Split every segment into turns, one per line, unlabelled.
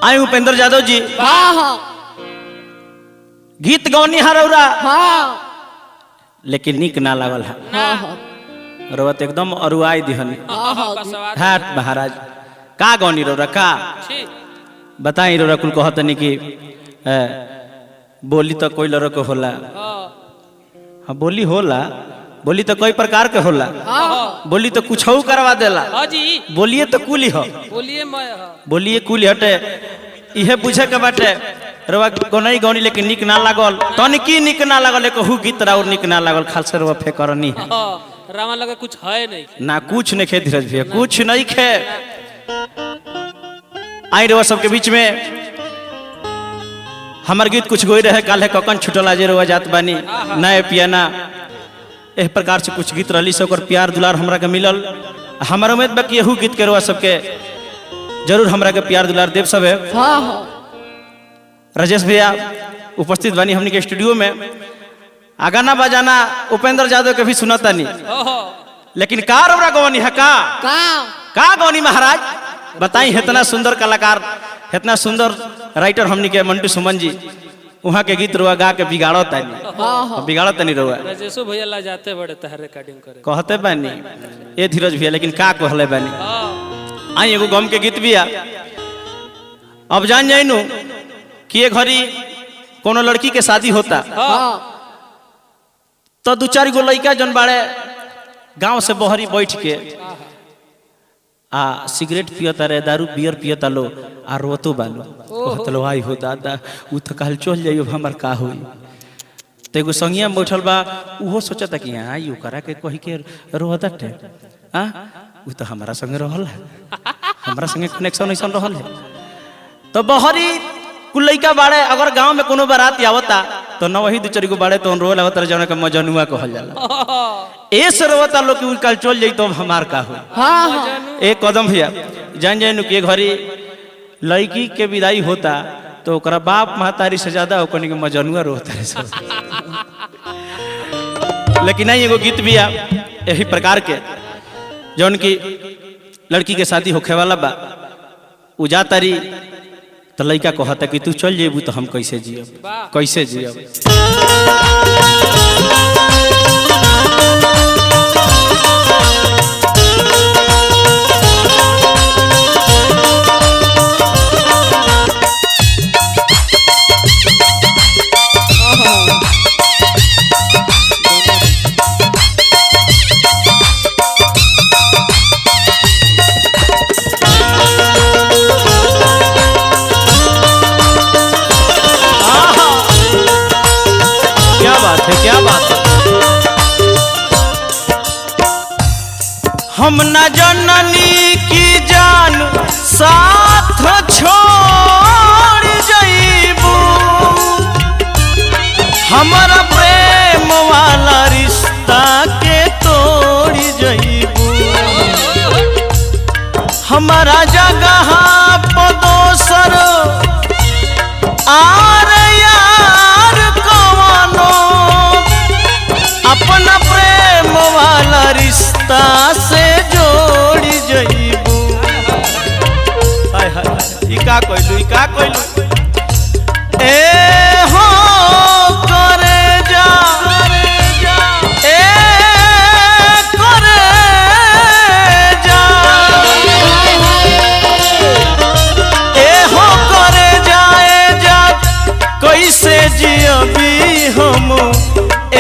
आए उपेंद्र यादव जी गीत गौनी हरौरा लेकिन निक ना लागल है रोवत एकदम अरुआई दिहनी हाट महाराज का गौनी रौरा का बताई रौरा कुल कहतनी कि बोली तो कोई लड़को होला। हाँ बोली होला, बोली तो कई प्रकार के होला। बोली तो कुछ करवा देला, बोलिए तो कुली हो, बोलिए कुली हटे इहे बुझे के बाटे रवा गौनी गौनी लेकिन निक ना लागल तनिकी निक ना लागल एक हु गीत और निक ना लागल खाल से रवा फेकरनी है
रामा लगा कुछ है नहीं
ना कुछ नहीं खे धीरज भैया कुछ नहीं खे। आई रवा सबके बीच में हमार गीत कुछ गोई रहे काले ककन छुटल आज रवा जात बानी नए पियाना एह प्रकार से कुछ गीत रही से प्यार दुलार हमरा के मिलल। हमार उम्मीद बा कि एहू गीत के रवा सबके जरूर हमरा के प्यार दुलार देव सब है। राजेश भैया उपस्थित बानी हमनी के स्टूडियो में गाना बजाना उपेंद्र यादव के भी सुनता नहीं लेकिन कार रौरा गौनी है का गौनी महाराज बताई इतना सुंदर कलाकार इतना सुंदर राइटर हमनी के मंटू सुमन जी वहाँ के गीत रुआ गा के बिगाड़ता नहीं रुआ
राजेशो भैया ला जाते बड़े तहर रिकॉर्डिंग करे कहते
बानी ये धीरज भैया लेकिन का कहले बानी आई एगो गम के गीत भी आ अब जान जाइनु कि ये घड़ी कोनो लड़की के शादी होता तो दो चार गो लड़का जन बाड़े गांव से बहरी बैठ के सिगरेट पियता रे दारू बियर पियता लो आ रोतो बालो कहतलो आई हो दादा उ तो कल चल जाइयो हमर का होई तो एगो संगिया में बैठल बा उहो सोचता कि हां यू करा के कहि के रोता टे उ तो हमारा संगे रहल है हमारा संगे कनेक्शन ऐसा रहल है। तो बहरी कुल लइका बाड़े अगर गांव में कोनो बारात आवता तो न वही दो चार गो बाड़े तो रो लगता जौन के मजनुआ कहल जाला एस रोता लोग कि कल चल जाई तो हमार का होई। एक कदम भैया जान जाइनु के घरी लड़की के विदाई होता तो ओकरा बाप महतारी से ज्यादा ओकनी के मजनुआ रोता है लेकिन नहीं एगो गीत भी यही प्रकार के जौन की लड़की के शादी होखे वाला बा उ जातारी तो लड़का कहता कि तू चल जेबू तो हम कैसे जियब कैसे जियब। क्या बात है हम न जननी की जान साथ छोड़ जाइबू हमारा प्रेम वाला रिश्ता के तोड़ जाइबू हमारा जगह पर दोसर अपना प्रेम वाला रिश्ता से जोड़ी जाइबू। हाय हाय ई का कोइलू ए हो करे जा ए करे जा ए हो करे जाए जा कैसे जियबी हम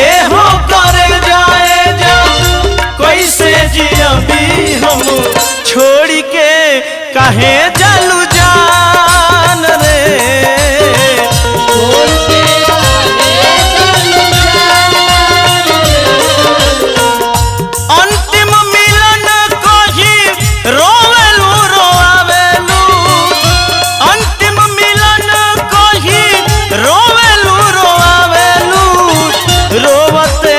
ए हो करे जाए जा कैसे जियबी हम छोड़ के काहे जालू जान रे छोड़ के अंतिम मिलन कही रोवेलू रोआवेलू अंतिम मिलन कही रोवेलू रोआवेलू रोवते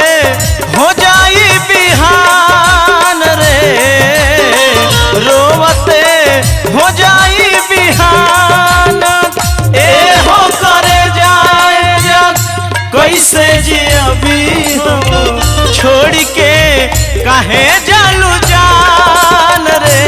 हो जाई बिहान रे रोवते हो जाई काहे जालू जान रे।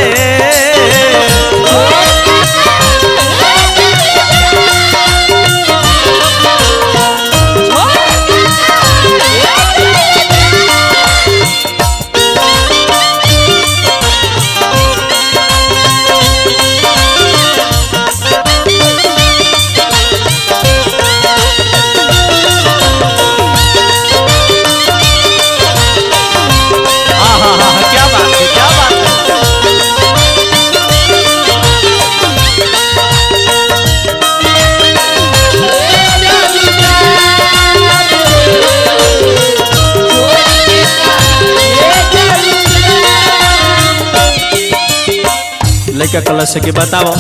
क्या बात है, क्या बात है। लड़का कलर से के बताओ।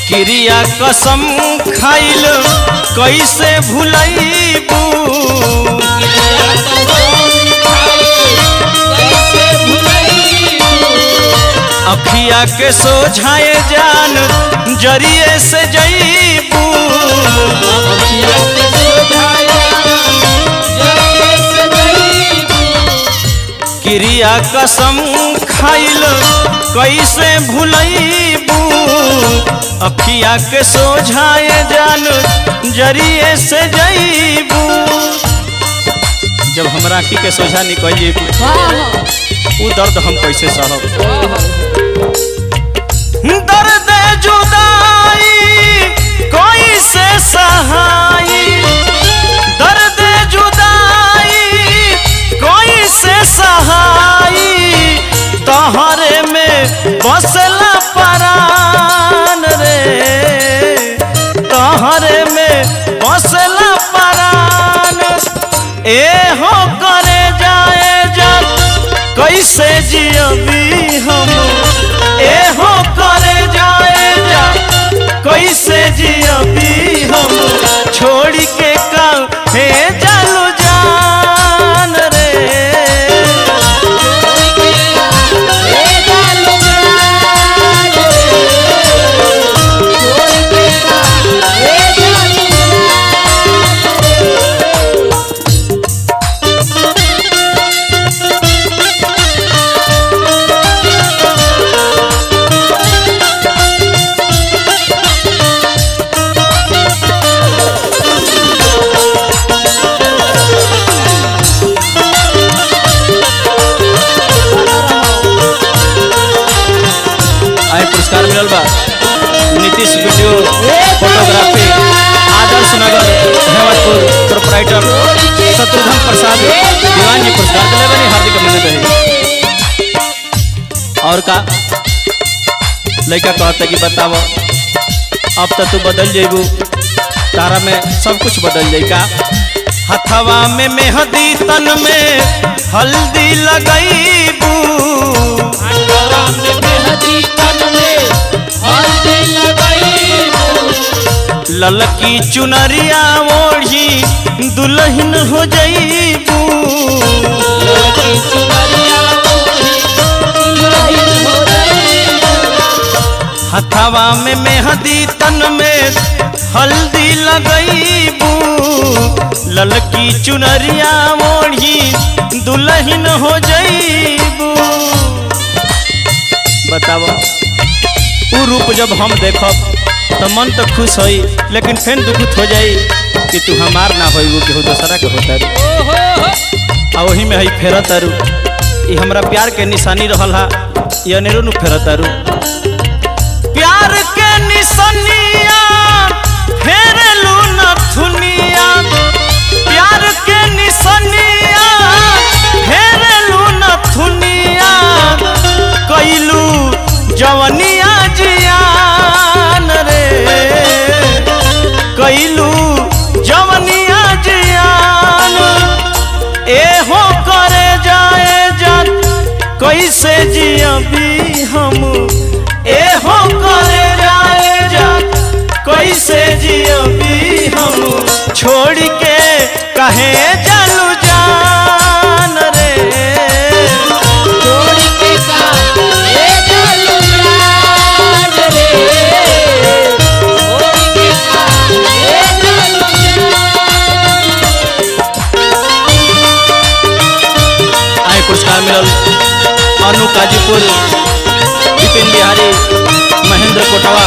क्रिया कसम खाइल कैसे भुलैबू, अखिया के सोझाए जान जरिए से जईबू, क्रिया कसम खाइल कैसे भुलैबू, अखिया के सोझाए जान जरिए से जईबू। जब हमरा आँखी के सोझा निकल जईबू वो दर्द हम कैसे सहब। दर्द जुदाई कैसे सहाई, दर्द जुदाई कैसे सहाई, तोहरे में बसला परान रे, तोहरे में बसला परान। ए हो करे जाए जब कैसे जियबी हम, ए हो करे जाए जब कैसे जियबी हम, छोड़ के काहे जालू जान रे। पुरस्कार मिलल बा Nitish video photography Adarsh Nagar Hematpur proprietor Shatrughan Prasad दीवान जी पुरस्कार दिले बनी, हार्दिक अभिनंदन रही। और का लड़का कहता कि बताओ अब तो तू बदल जेबू, तारा में सब कुछ बदल जाई का। हथवा में मेहंदी तन में हल्दी लगईबू, ललकी चुनरिया ओढ़ी दुल्हन हो जईबू, हथवा में मेहंदी तन में हल्दी लगईबू, ललकी चुनरिया ओढ़ी दुल्हन हो जईबू। बताओ वो रूप जब हम देखब तो मन तो खुश होई, लेकिन फिर दुखित हो जाई कि तू हमार ना होई, वो केहू दूसरा के होता। वही में हई फेर तारू, ये हमरा प्यार के निशानी रहल हा, ये अनेरो नु फेर तारू। प्यार के निशानिया फेरलू न थुनिया, प्यार के निशानिया फेरलू न थुनिया, कैलू जवनिया जियान रे, कैलू जवनिया जियान। ए हो करे जाए जान कैसे जियबी हम, अनु काजीपुर, विपिन बिहारी, महेंद्र कोटवा,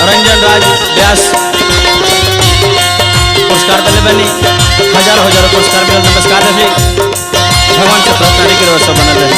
रंजन राज व्यास पुरस्कार दिले बनी। हजारों हजारों पुरस्कार मिलल। नमस्कार रही, भगवान से प्रार्थना की व्यवस्था बनल रही।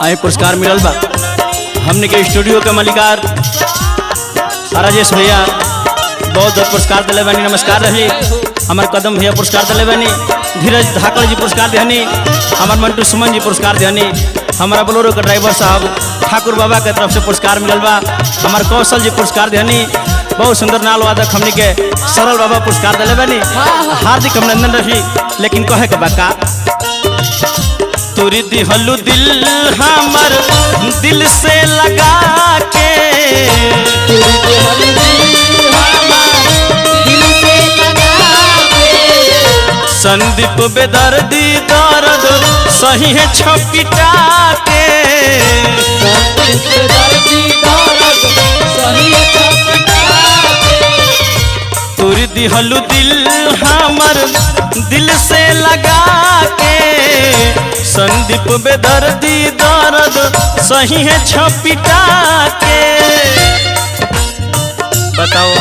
आई पुरस्कार मिलल बा हमने के स्टूडियो के मालिकार राजेश भैया बहुत बहुत पुरस्कार दिले बनी। नमस्कार रही। हमारे कदम भैया पुरस्कार दिले बनी। धीरज धाकड़ जी पुरस्कार देहनी। हमारे मंटू सुमन जी पुरस्कार देहनी। हमारा बोलोरो के ड्राइवर साहब ठाकुर बाबा के तरफ से पुरस्कार मिलल बा। हमारे कौशल जी पुरस्कार देहनी। बहुत सुंदर नाल वादक हमने के सरल बाबा पुरस्कार दिले बनी। हार्दिक अभिनंदन रही। लेकिन कहे के बाका तुरी दिहलु दिल हमर दिल से लगा के, संदीप बेदर्दी दर्द सही है छपिटा के, तुरी दिहलु दिल हमर दिल से लगा के, संदीप बेदर्दी दर्द सही है छपिटा के। बताओ,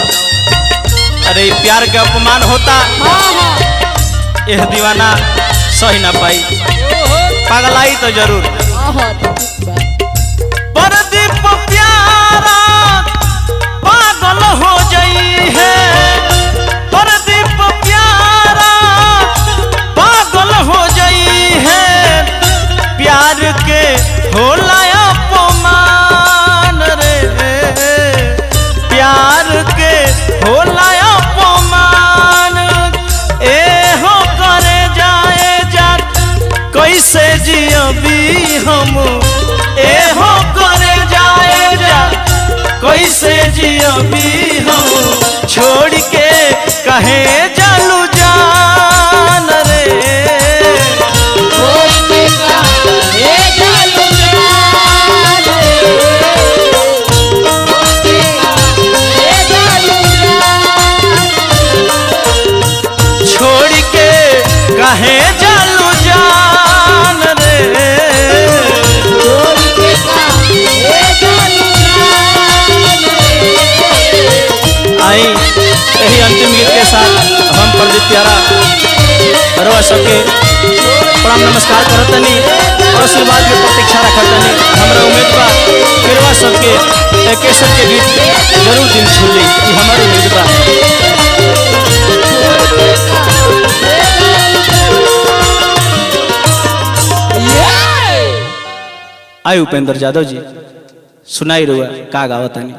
अरे प्यार का अपमान होता यह दीवाना सही ना पाई, पागलाई तो जरूर। प्रदीप प्यारा पागल हो जाई है, प्रदीप प्यारा पागल हो जाई है, प्यार के होला अपमान रे, प्यार के होला अपमान। ए हो करे जाए जा कैसे जियबी हम, ए हो करे जाए जा कैसे जियबी हम, छोड़ के कहे जालू जान रे, कहे जालू जान रे। आई यही अंतिम गीत के साथ हम प्रदीप प्यारा रवा सबके प्रणाम नमस्कार करतनी और आशीर्वाद की प्रतीक्षा रखतनी। हमारा उम्मीद बा फिरवा सबके केसर के गीत जरूर दिन छूली, हमारी उम्मीद बा। आई उपेंद्र यादव जी सुनाई रुआ का गावतानी।